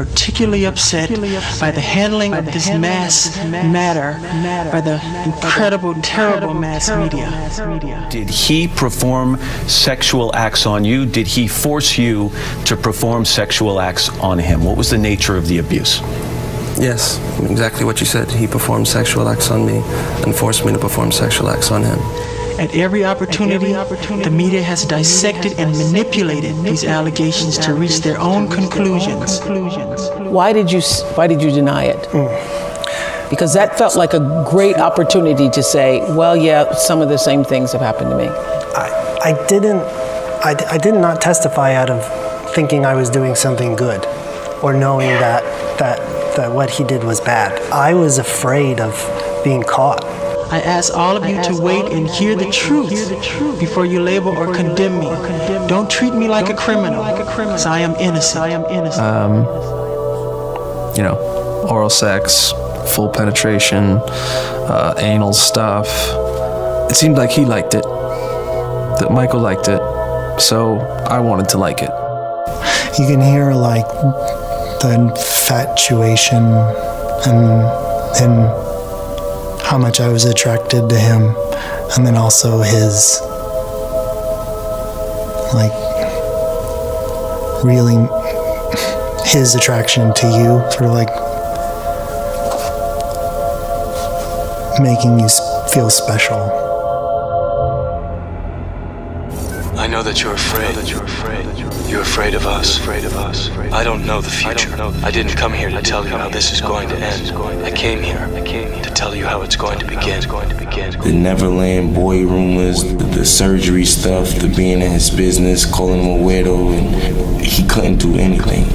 particularly upset by the handling of this mass matter by the incredible, terrible mass media. Did he perform sexual acts on you? Did he force you to perform sexual acts on him? What was the nature of the abuse? Yes, exactly what you said. He performed sexual acts on me and forced me to perform sexual acts on him. At every opportunity, the media has dissected and manipulated these allegations to reach their own conclusions. Why did you deny it? Because that felt like a great opportunity to say, well, yeah, some of the same things have happened to me. I did not testify out of thinking I was doing something good or knowing that what he did was bad. I was afraid of being caught. I ask all of you to wait and hear the truth before you label or condemn me. Don't treat me like a criminal, because I am innocent. Oral sex, full penetration, anal stuff. It seemed like he liked it, that Michael liked it, so I wanted to like it. You can hear like the infatuation and how much I was attracted to him, and then also his his attraction to you, sort of like making you feel special. I know that you're afraid. You're afraid of us. I don't know the future. I didn't come here to tell you how this is going to end. I came here to tell you how it's going to begin. The Neverland boy rumors, the surgery stuff, the being in his business, calling him a weirdo, and he couldn't do anything.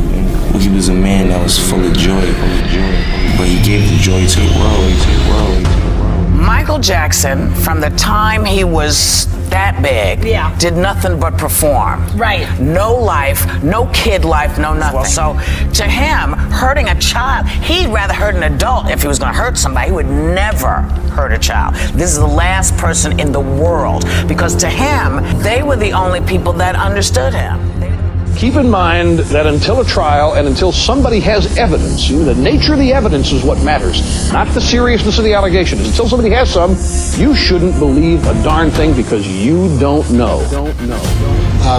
He was a man that was full of joy, but he gave the joy to the world. Michael Jackson, from the time he was that big, did nothing but perform. Right. No life, no kid life, no nothing. So to him, hurting a child, he'd rather hurt an adult if he was going to hurt somebody. He would never hurt a child. This is the last person in the world, because to him, they were the only people that understood him. Keep in mind that until a trial and until somebody has evidence, the nature of the evidence is what matters, not the seriousness of the allegation. Until somebody has some, you shouldn't believe a darn thing because you don't know.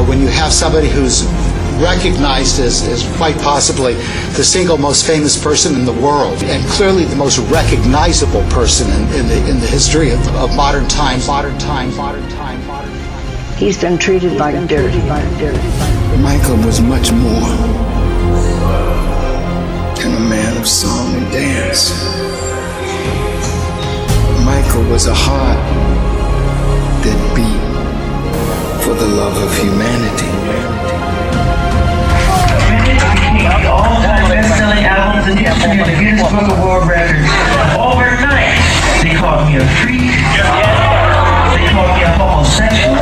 When you have somebody who's recognized as quite possibly the single most famous person in the world, and clearly the most recognizable person in the history of modern times. He's been treated like dirt. Michael was much more than a man of song and dance. Michael was a heart that beat for the love of humanity. All-time best-selling albums in history in the Guinness Book of World Records. Overnight, they called me a freak. They called me a homosexual.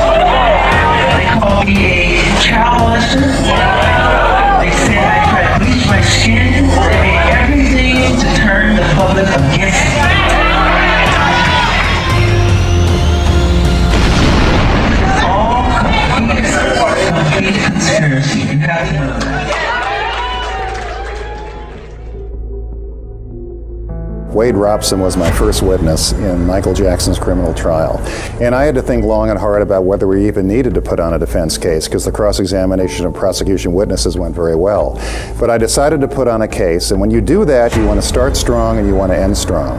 They called me a child molester. They said I tried to bleach my skin. They made everything to turn the public against me. All complete conspiracy. You have to know that. Wade Robson was my first witness in Michael Jackson's criminal trial. And I had to think long and hard about whether we even needed to put on a defense case, because the cross-examination of prosecution witnesses went very well. But I decided to put on a case, and when you do that, you want to start strong and you want to end strong.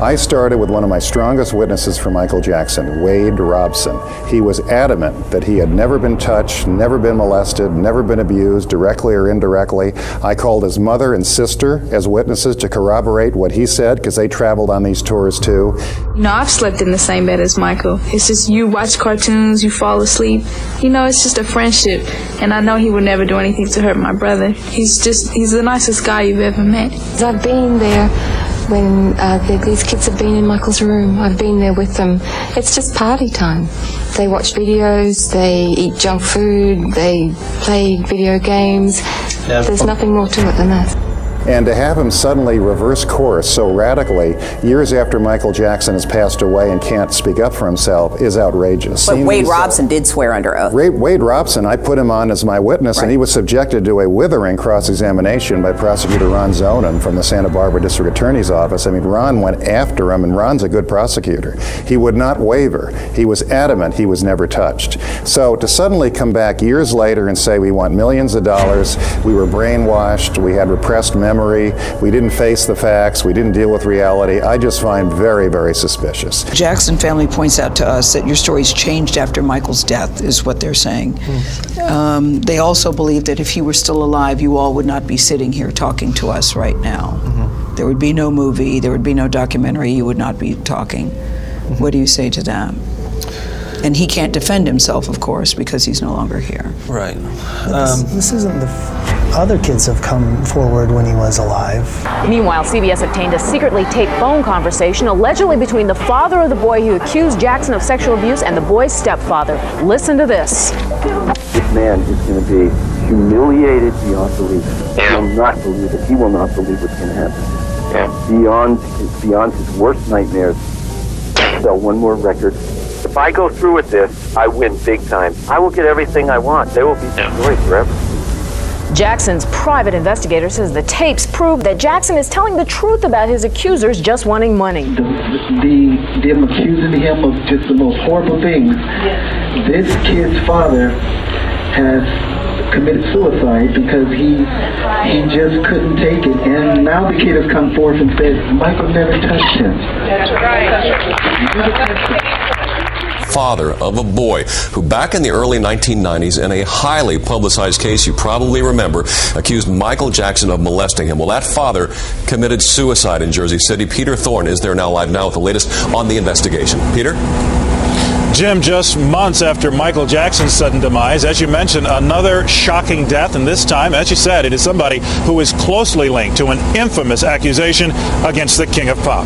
I started with one of my strongest witnesses for Michael Jackson, Wade Robson. He was adamant that he had never been touched, never been molested, never been abused, directly or indirectly. I called his mother and sister as witnesses to corroborate what he said, because they traveled on these tours too. I've slept in the same bed as Michael. It's just you watch cartoons, you fall asleep. It's just a friendship. And I know he would never do anything to hurt my brother. He's the nicest guy you've ever met. I've been there when these kids have been in Michael's room. I've been there with them. It's just party time. They watch videos, they eat junk food, they play video games. There's nothing more to it than that. And to have him suddenly reverse course so radically years after Michael Jackson has passed away and can't speak up for himself is outrageous. But Wade Robson did swear under oath. Wade Robson, I put him on as my witness, and he was subjected to a withering cross-examination by prosecutor Ron Zonen from the Santa Barbara District Attorney's Office. I mean, Ron went after him, and Ron's a good prosecutor. He would not waver. He was adamant he was never touched. So to suddenly come back years later and say we want millions of dollars, we were brainwashed, we had repressed memory, we didn't face the facts, we didn't deal with reality, I just find very, very suspicious. Jackson family points out to us that your story's changed after Michael's death, is what they're saying. They also believe that if he were still alive, you all would not be sitting here talking to us right now. There would be no movie, there would be no documentary, you would not be talking. What do you say to that? And he can't defend himself, of course, because he's no longer here. Right. This isn't the other kids have come forward when he was alive. Meanwhile, CBS obtained a secretly taped phone conversation allegedly between the father of the boy who accused Jackson of sexual abuse and the boy's stepfather. Listen to this. This man is going to be humiliated beyond belief. He will not believe it. He will not believe what's going to happen. Beyond his worst nightmares. Sell one more record. If I go through with this, I win big time. I will get everything I want. They will be destroyed forever. Jackson's private investigator says the tapes prove that Jackson is telling the truth about his accusers just wanting money. Them accusing him of just the most horrible things. This kid's father has committed suicide because he just couldn't take it, and now the kid has come forth and said Michael never touched him. That's right. Father of a boy who back in the early 1990s in a highly publicized case you probably remember accused Michael Jackson of molesting him. Well, that father committed suicide in Jersey City. Peter Thorne is there now live now with the latest on the investigation. Peter? Jim, just months after Michael Jackson's sudden demise, as you mentioned, another shocking death, and this time, as you said, it is somebody who is closely linked to an infamous accusation against the King of Pop.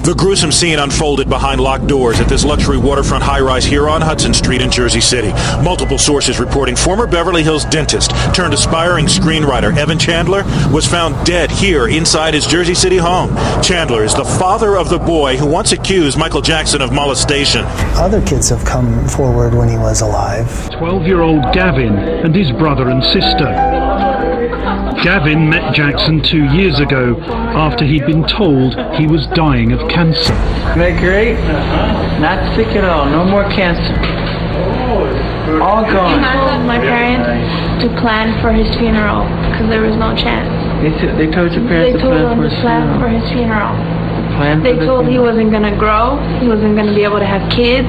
The gruesome scene unfolded behind locked doors at this luxury waterfront high-rise here on Hudson Street in Jersey City. Multiple sources reporting former Beverly Hills dentist turned aspiring screenwriter Evan Chandler was found dead here inside his Jersey City home. Chandler is the father of the boy who once accused Michael Jackson of molestation. Other kids have come forward when he was alive. 12-year-old Gavin and his brother and sister. Gavin met Jackson 2 years ago after he'd been told he was dying of cancer. Isn't that great? Not sick at all. No more cancer. All gone. I told my parents to plan for his funeral because there was no chance. They told your parents to plan for his funeral. They told he wasn't gonna grow. He wasn't gonna be able to have kids.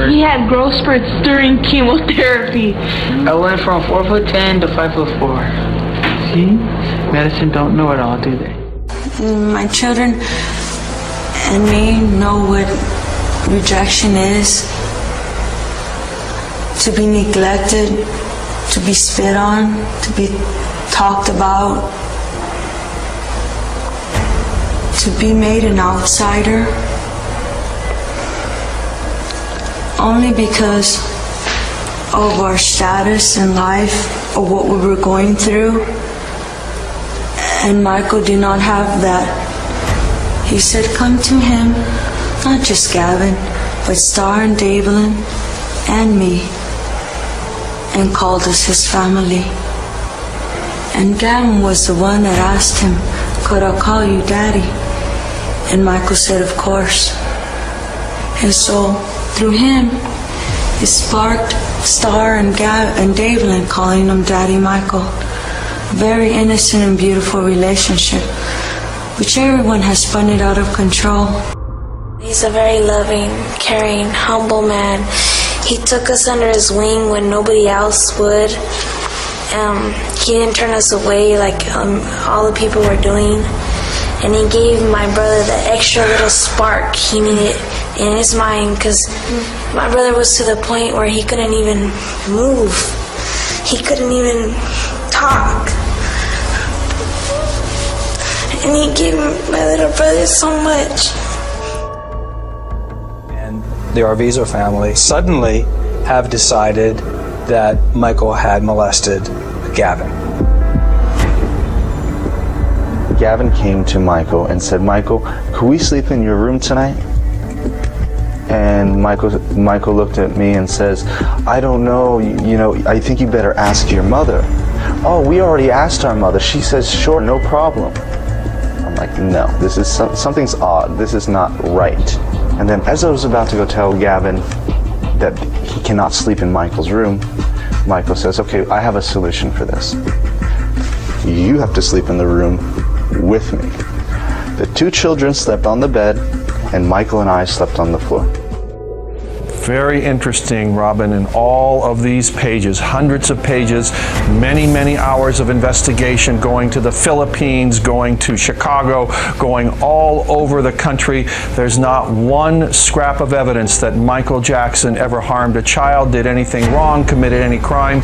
He had growth spurts during chemotherapy. I went from 4'10" to 5'4". See, medicine don't know it all, do they? My children and me know what rejection is. To be neglected, to be spit on, to be talked about, to be made an outsider, only because of our status in life or what we were going through. And Michael did not have that. He said, come to him, not just Gavin, but Star and Davelin and me, and called us his family. And Gavin was the one that asked him, could I call you Daddy? And Michael said, of course. And so, through him, it sparked Star and Davelin calling him Daddy Michael. Very innocent and beautiful relationship, which everyone has spun it out of control. He's a very loving, caring, humble man. He took us under his wing when nobody else would. He didn't turn us away like all the people were doing. And he gave my brother the extra little spark he needed in his mind, because my brother was to the point where he couldn't even move. He couldn't even talk. And he gave my little brother so much. And the Arvizo family suddenly have decided that Michael had molested Gavin. Gavin came to Michael and said, Michael, could we sleep in your room tonight? And Michael looked at me and says, I don't know, I think you better ask your mother. Oh, we already asked our mother. She says, sure, no problem. I'm like, no, this is something's odd. This is not right. And then as I was about to go tell Gavin that he cannot sleep in Michael's room, Michael says, okay, I have a solution for this. You have to sleep in the room with me. The 2 children slept on the bed, and Michael and I slept on the floor. Very interesting, Robin, in all of these pages, hundreds of pages, many, many hours of investigation, going to the Philippines, going to Chicago, going all over the country. There's not one scrap of evidence that Michael Jackson ever harmed a child, did anything wrong, committed any crime.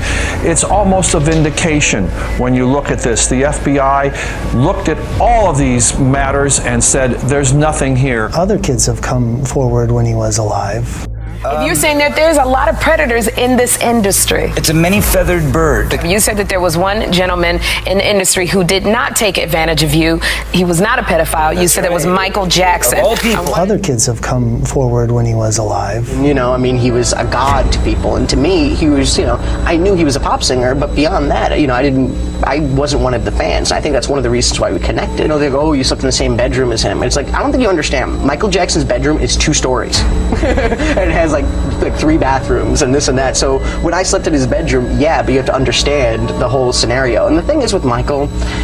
It's almost a vindication when you look at this. The FBI looked at all of these matters and said, there's nothing here. Other kids have come forward when he was alive. If you're saying that there's a lot of predators in this industry. It's a many-feathered bird. You said that there was one gentleman in the industry who did not take advantage of you. He was not a pedophile. You said it was Michael Jackson. Of all people. Other kids have come forward when he was alive. He was a god to people, and to me, he was, I knew he was a pop singer, but beyond that, I wasn't one of the fans. I think that's one of the reasons why we connected. They go, oh, you slept in the same bedroom as him. And it's like, I don't think you understand. Michael Jackson's bedroom is 2 stories. And it has like 3 bathrooms and this and that. So when I slept in his bedroom, yeah, but you have to understand the whole scenario. And the thing is with Michael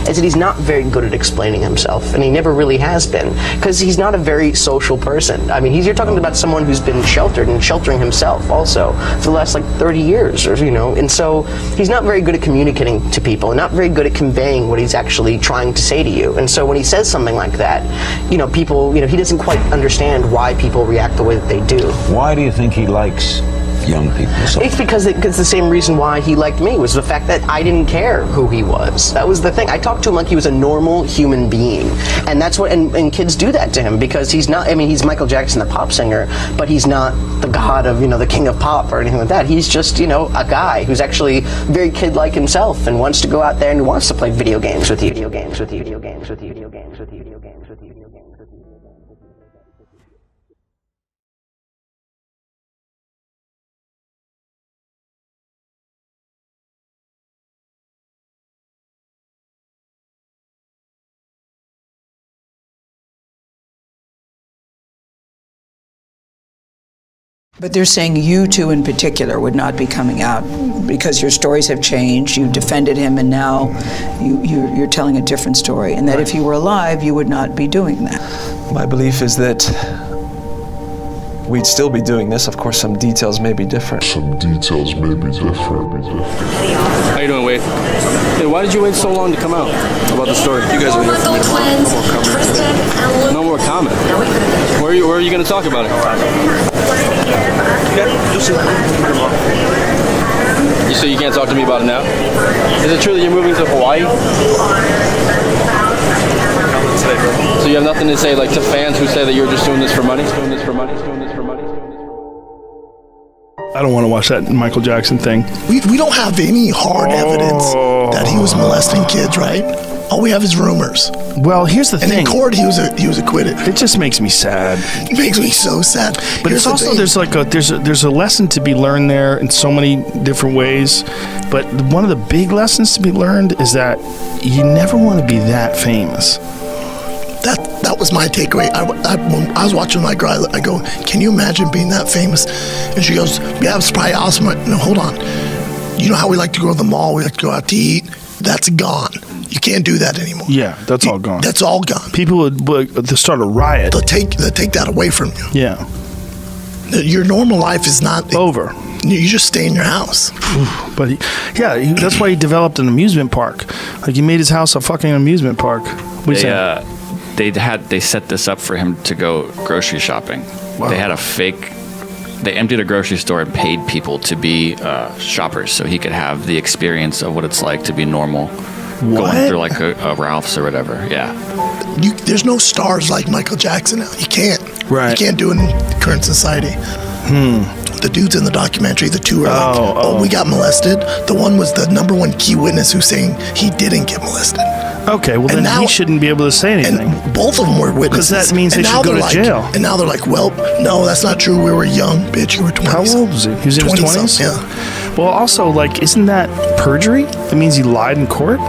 is that he's not very good at explaining himself, and he never really has been, because he's not a very social person. You're talking about someone who's been sheltered and sheltering himself also for the last 30 years, and so he's not very good at communicating to people, and not very good at conveying what he's actually trying to say to you. And so when he says something like that, people, he doesn't quite understand why people react the way that they do. Why do you think he likes young people? It's because it's the same reason why he liked me, was the fact that I didn't care who he was. That was the thing. I talked to him like he was a normal human being, and that's what. And kids do that to him because he's not. He's Michael Jackson, the pop singer, but he's not the god of the king of pop or anything like that. He's just a guy who's actually very kid-like himself and wants to go out there and wants to play video games with you. Video games with you. Video games with you. Video games with you. Video games with you. Video games with you. But they're saying you two in particular would not be coming out because your stories have changed. You defended him, and now you're telling a different story. And that if he were alive, you would not be doing that. My belief is that we'd still be doing this. Of course, some details may be different. How you doing, Wade? Hey, why did you wait so long to come out about the story? You guys are here for me tomorrow. No more comment. Where are you going to talk about it? You say you can't talk to me about it now? Is it true that you're moving to Hawaii? So you have nothing to say to fans who say that you're just doing this for money? Doing this for money? Doing this for money? I don't want to watch that Michael Jackson thing. We don't have any hard evidence that he was molesting kids, right? All we have is rumors. Well, here's the thing. And in court, he was acquitted. It just makes me sad. It makes me so sad. But it's also there's a lesson to be learned there in so many different ways. But one of the big lessons to be learned is that you never want to be that famous. That was my takeaway. When I was watching my girl, I go, can you imagine being that famous? And she goes, yeah, it's probably awesome. No, hold on. You know how we like to go to the mall, we like to go out to eat? That's gone. You can't do that anymore. Yeah, that's all gone. That's all gone. People would start a riot. They'll take that away from you. Yeah. Your normal life is not over. You just stay in your house. But that's why he developed an amusement park. He made his house a fucking amusement park. They set this up for him to go grocery shopping. Wow. They had they emptied a grocery store and paid people to be shoppers so he could have the experience of what it's like to be normal. What? Going through a Ralph's or whatever. Yeah. There's no stars like Michael Jackson now. You can't. Right. You can't do it in current society. The dudes in the documentary, the two are we got molested. The one was the number one key witness who's saying he didn't get molested. Okay, well And then now- he shouldn't be able to say anything. And both of them were witnesses. Because that means they And now should go they're to jail. And now they're like, well, no, that's not true. We were young, bitch. You were 20. How old was he? He was in his 20s? Yeah. Well, also, like, isn't that perjury? That means he lied in court?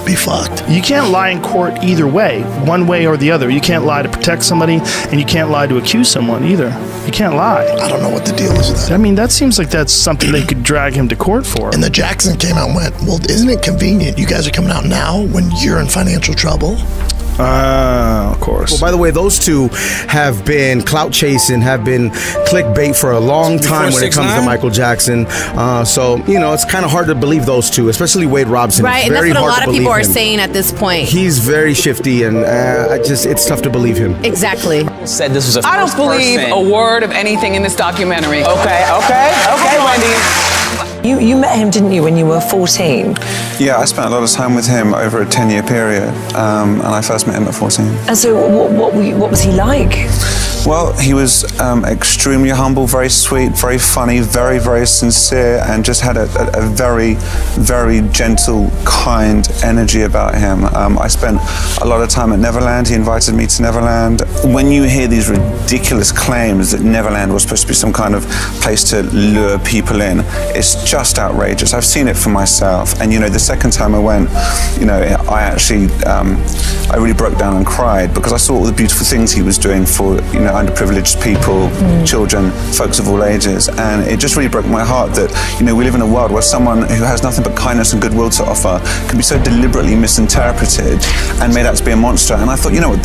Be fucked. You can't lie in court either way, one way or the other. You can't lie to protect somebody, and you can't lie to accuse someone either. You can't lie. I don't know what the deal is with that. I mean, that seems like that's something they could drag him to court for. And the Jackson came out and went, well, isn't it convenient? You guys are coming out now when you're in financial trouble. Of course. Well, by the way, those two have been clout chasing, have been clickbait for a long time when it comes to Michael Jackson. So, you know, it's kind of hard to believe those two, especially Wade Robson. Right, It's and that's very what a hard lot to of people believe are him. saying at this point. He's very shifty, and it's tough to believe him. Exactly. Said this was a I don't believe a word of anything in this documentary. Okay, Wendy. You met him, didn't you, when you were 14? Yeah, I spent a lot of time with him over a 10-year period, and I first met him at 14. And so what was he like? Well, he was extremely humble, very sweet, very funny, very, very sincere, and just had a very, very gentle, kind energy about him. I spent a lot of time at Neverland. He invited me to Neverland. When you hear these ridiculous claims that Neverland was supposed to be some kind of place to lure people in, it's just outrageous. I've seen it for myself. And, you know, the second time I went, you know, I actually, I really broke down and cried because I saw all the beautiful things he was doing for, you know, underprivileged people, children, folks of all ages, and it just really broke my heart that, you know, we live in a world where someone who has nothing but kindness and goodwill to offer can be so deliberately misinterpreted and made out to be a monster. And I thought, you know what,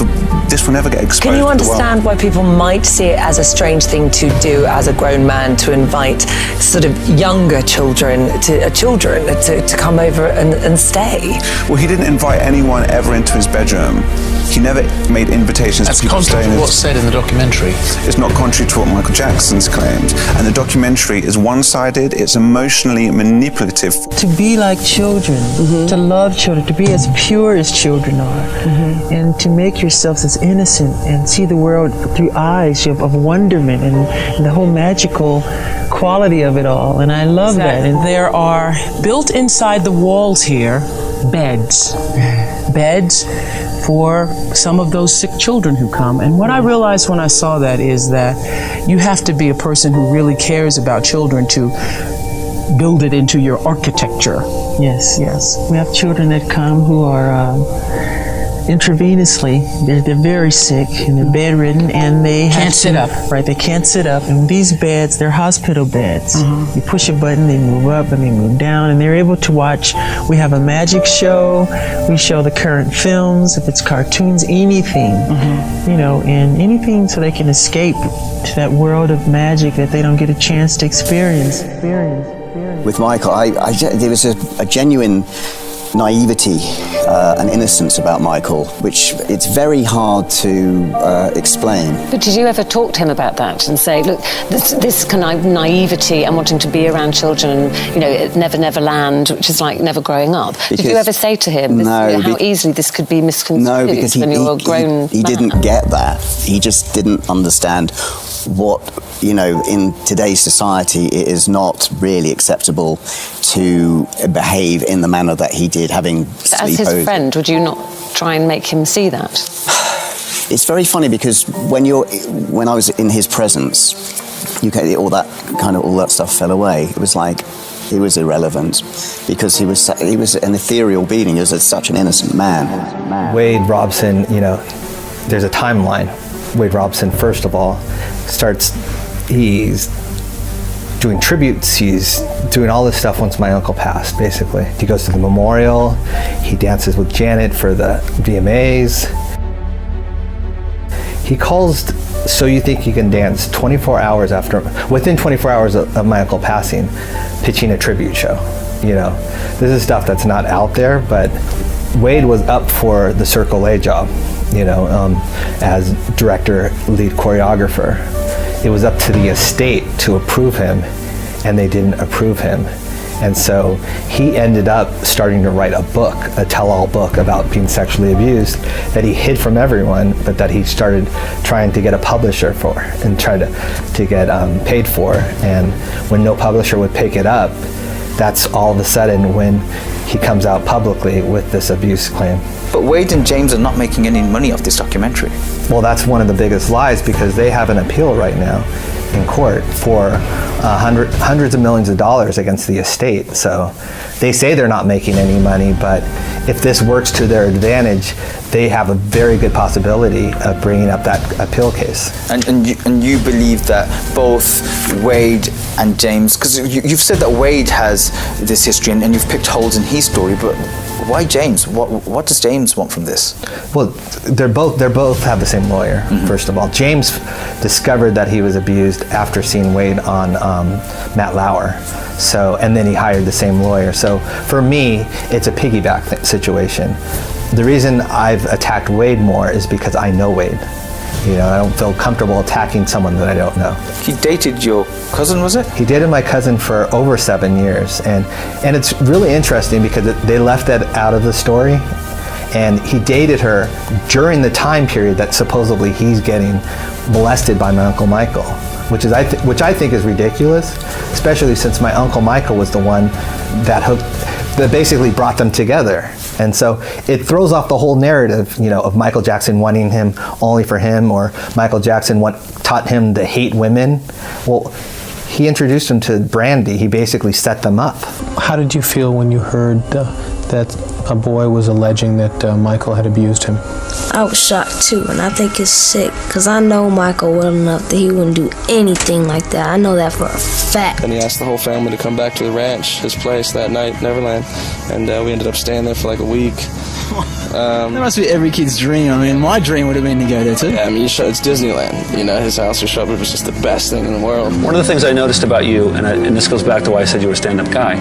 this will never get exposed. Can you to the world. understand why people might see it as a strange thing to do as a grown man, to invite sort of younger children to come over and stay? Well, he didn't invite anyone ever into his bedroom. He never made invitations That's to people contrary staying to what's said in the documentary. It's not contrary to what Michael Jackson's claimed. And the documentary is one-sided, it's emotionally manipulative. To be like children, to love children, to be as pure as children are, and to make yourselves as innocent and see the world through eyes of wonderment and the whole magical quality of it all. And I love that. And there are, built inside the walls here, beds for some of those sick children who come. And what I realized when I saw that is that you have to be a person who really cares about children to build it into your architecture. Yes. We have children that come who are intravenously, they're very sick and they're bedridden and they Can't sit up. Right, they can't sit up. And these beds, they're hospital beds. You push a button, they move up and they move down, and they're able to watch. We have a magic show. We show the current films, if it's cartoons, anything, you know, and anything so they can escape to that world of magic that they don't get a chance to experience. With Michael, there was a genuine naivety and innocence about Michael, which it's very hard to explain. But did you ever talk to him about that and say, look, this kind of naivety and wanting to be around children, you know, Neverland, which is like never growing up. Did you ever say to him how easily this could be misconstrued when you're a grown he didn't get that. He just didn't understand what, you know, in today's society, it is not really acceptable to behave in the manner that he did, having As his friend, would you not try and make him see that? It's very funny because when I was in his presence, all that stuff fell away. It was like he was irrelevant because he was an ethereal being. He was such an innocent man. Wade Robson, you know, there's a timeline. Wade Robson, first of all, he's doing tributes, he's doing all this stuff once my uncle passed, basically. He goes to the memorial, he dances with Janet for the VMAs. He calls So You Think You Can Dance within 24 hours of my uncle passing, pitching a tribute show. You know, this is stuff that's not out there, but Wade was up for the Circle A job, you know, as director, lead choreographer. It was up to the estate to approve him, and they didn't approve him. And so he ended up starting to write a book, a tell-all book about being sexually abused that he hid from everyone, but that he started trying to get a publisher for and tried to get paid for. And when no publisher would pick it up, that's all of a sudden when he comes out publicly with this abuse claim. But Wade and James are not making any money off this documentary. Well, that's one of the biggest lies, because they have an appeal right now in court for hundreds of millions of dollars against the estate. So they say they're not making any money, but if this works to their advantage, they have a very good possibility of bringing up that appeal case. And you believe that both Wade and James, because you've said that Wade has this history and you've picked holes in his story, but why James? What does James want from this? Well, they both have the same lawyer. First of all, James discovered that he was abused after seeing Wade on Matt Lauer. So, and then he hired the same lawyer. So for me, it's a piggyback situation. The reason I've attacked Wade more is because I know Wade. You know, I don't feel comfortable attacking someone that I don't know. He dated your cousin, was it? He dated my cousin for over 7 years. And it's really interesting because they left that out of the story. And he dated her during the time period that supposedly he's getting molested by my Uncle Michael, which I think is ridiculous, especially since my Uncle Michael was the one that basically brought them together. And so it throws off the whole narrative, you know, of Michael Jackson wanting him only for him, or Michael Jackson taught him to hate women. Well, he introduced him to Brandy. He basically set them up. How did you feel when you heard that a boy was alleging that Michael had abused him? I was shocked too, and I think it's sick, because I know Michael well enough that he wouldn't do anything like that. I know that for a fact. And he asked the whole family to come back to the ranch, his place that night, Neverland, and we ended up staying there for like a week. That must be every kid's dream. I mean, my dream would have been to go there too. Yeah, I mean, it's Disneyland. You know, his house or shelter was just the best thing in the world. One of the things I noticed about you, and this goes back to why I said you were a stand-up guy,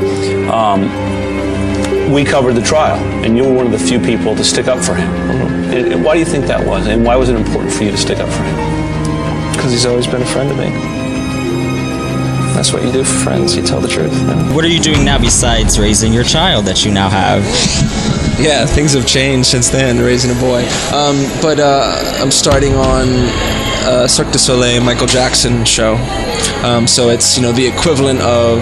we covered the trial, and you were one of the few people to stick up for him. And why do you think that was, and why was it important for you to stick up for him? Because he's always been a friend to me. That's what you do for friends, you tell the truth. What are you doing now besides raising your child that you now have? Yeah, things have changed since then, raising a boy. But I'm starting on Cirque du Soleil Michael Jackson show. So it's, you know, the equivalent of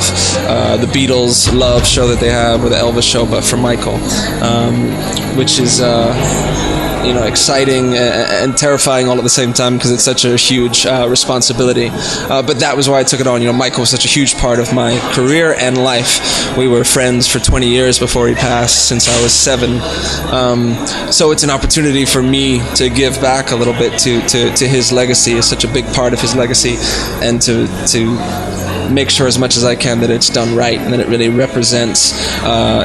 the Beatles Love show that they have, or the Elvis show, but for Michael, which is you know, exciting and terrifying all at the same time, because it's such a huge responsibility. But that was why I took it on. You know, Michael was such a huge part of my career and life. We were friends for 20 years before he passed, since I was 7. So it's an opportunity for me to give back a little bit to his legacy. It's such a big part of his legacy, and to make sure as much as I can that it's done right and that it really represents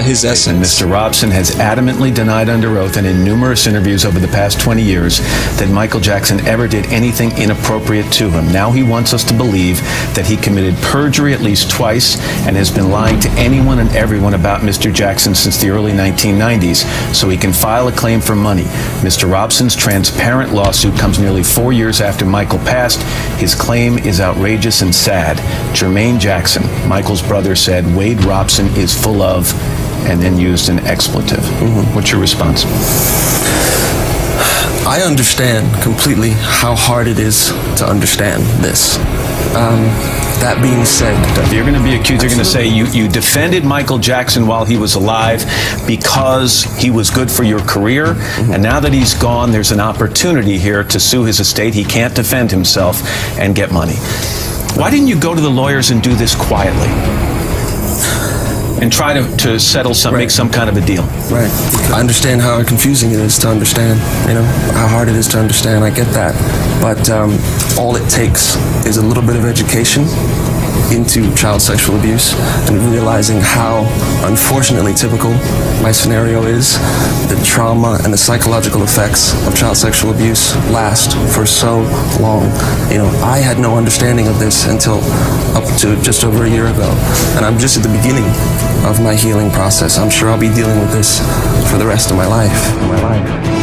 his essence. And Mr. Robson has adamantly denied under oath and in numerous interviews over the past 20 years that Michael Jackson ever did anything inappropriate to him. Now he wants us to believe that he committed perjury at least twice and has been lying to anyone and everyone about Mr. Jackson since the early 1990s so he can file a claim for money. Mr. Robson's transparent lawsuit comes nearly 4 years after Michael passed. His claim is outrageous and sad. Jermaine Jackson, Michael's brother, said Wade Robson is full of, and then used an expletive. What's your response? I understand completely how hard it is to understand this. That being said, if you're going to be accused, you're going to say you defended Michael Jackson while he was alive because he was good for your career, and now that he's gone, there's an opportunity here to sue his estate. He can't defend himself and get money. Why didn't you go to the lawyers and do this quietly and try to settle make some kind of a deal? Right. I understand how confusing it is to understand, you know, how hard it is to understand. I get that. But all it takes is a little bit of education into child sexual abuse and realizing how unfortunately typical my scenario is. The trauma and the psychological effects of child sexual abuse last for so long. You know, I had no understanding of this until up to just over a year ago, and I'm just at the beginning of my healing process. I'm sure I'll be dealing with this for the rest of my life.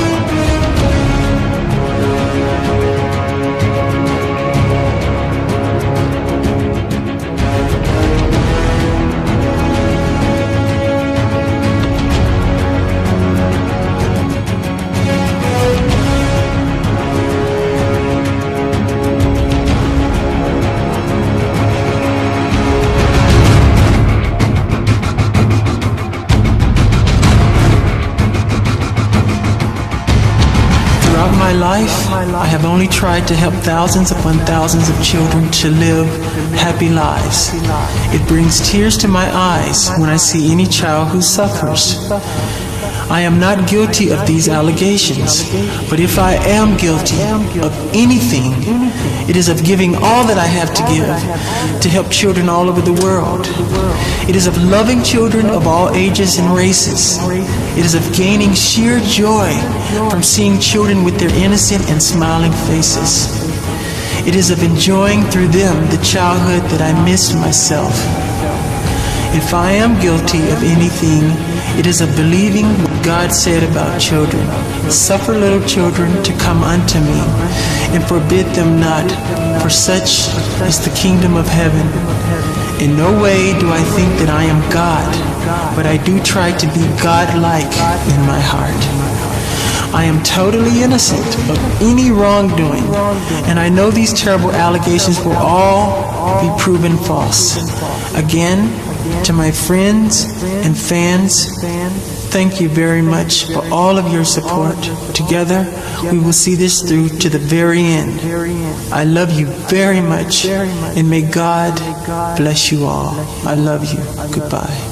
I have only tried to help thousands upon thousands of children to live happy lives. It brings tears to my eyes when I see any child who suffers. I am not guilty of these allegations, but if I am guilty of anything, it is of giving all that I have to give to help children all over the world. It is of loving children of all ages and races. It is of gaining sheer joy from seeing children with their innocent and smiling faces. It is of enjoying through them the childhood that I missed myself. If I am guilty of anything, it is of believing what God said about children. Suffer little children to come unto me, and forbid them not, for such is the kingdom of heaven. In no way do I think that I am God, but I do try to be God-like in my heart. I am totally innocent of any wrongdoing, and I know these terrible allegations will all be proven false. Again, to my friends and fans, thank you very much for all of your support. Together, we will see this through to the very end. I love you very much, and may God bless you all. I love you. Goodbye.